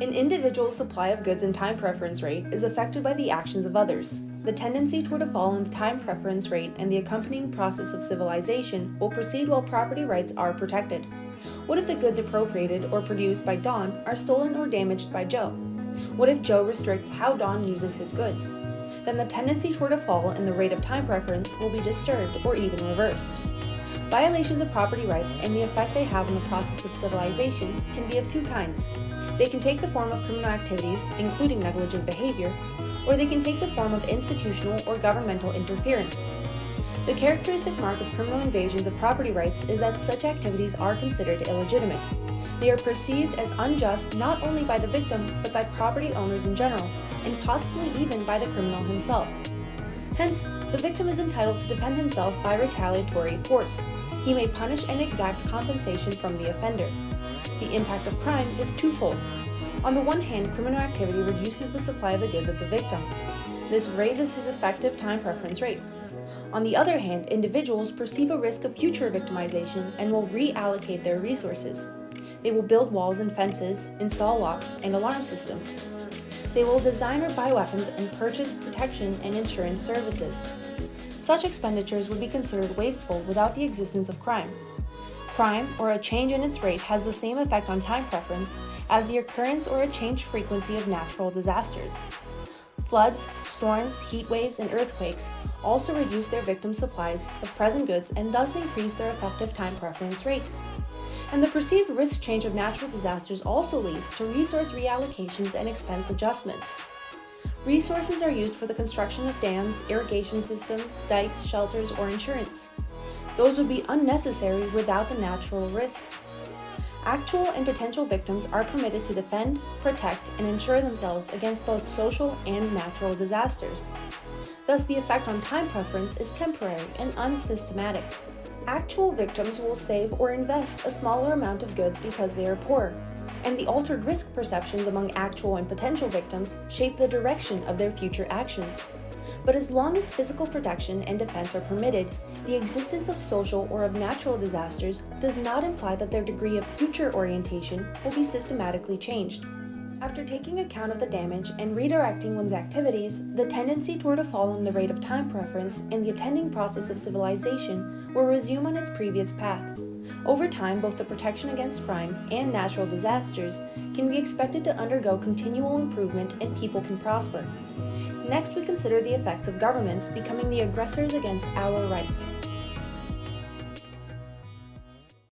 An individual's supply of goods and time preference rate is affected by the actions of others. The tendency toward a fall in the time preference rate and the accompanying process of civilization will proceed while property rights are protected. What if the goods appropriated or produced by Don are stolen or damaged by Joe? What if Joe restricts how Don uses his goods? Then the tendency toward a fall in the rate of time preference will be disturbed or even reversed. Violations of property rights and the effect they have on the process of civilization can be of two kinds. They can take the form of criminal activities, including negligent behavior, or they can take the form of institutional or governmental interference. The characteristic mark of criminal invasions of property rights is that such activities are considered illegitimate. They are perceived as unjust not only by the victim, but by property owners in general, and possibly even by the criminal himself. Hence, the victim is entitled to defend himself by retaliatory force. He may punish and exact compensation from the offender. The impact of crime is twofold. On the one hand, criminal activity reduces the supply of the goods of the victim. This raises his effective time preference rate. On the other hand, individuals perceive a risk of future victimization and will reallocate their resources. They will build walls and fences, install locks and alarm systems. They will design or buy weapons and purchase protection and insurance services. Such expenditures would be considered wasteful without the existence of crime. Crime, or a change in its rate, has the same effect on time preference as the occurrence or a changed frequency of natural disasters. Floods, storms, heat waves, and earthquakes also reduce their victim supplies of present goods and thus increase their effective time preference rate. And the perceived risk change of natural disasters also leads to resource reallocations and expense adjustments. Resources are used for the construction of dams, irrigation systems, dikes, shelters, or insurance. Those would be unnecessary without the natural risks. Actual and potential victims are permitted to defend, protect, and insure themselves against both social and natural disasters. Thus, the effect on time preference is temporary and unsystematic. Actual victims will save or invest a smaller amount of goods because they are poor, and the altered risk perceptions among actual and potential victims shape the direction of their future actions. But as long as physical protection and defense are permitted, the existence of social or of natural disasters does not imply that their degree of future orientation will be systematically changed. After taking account of the damage and redirecting one's activities, the tendency toward a fall in the rate of time preference and the attending process of civilization will resume on its previous path. Over time, both the protection against crime and natural disasters can be expected to undergo continual improvement and people can prosper. Next, we consider the effects of governments becoming the aggressors against our rights.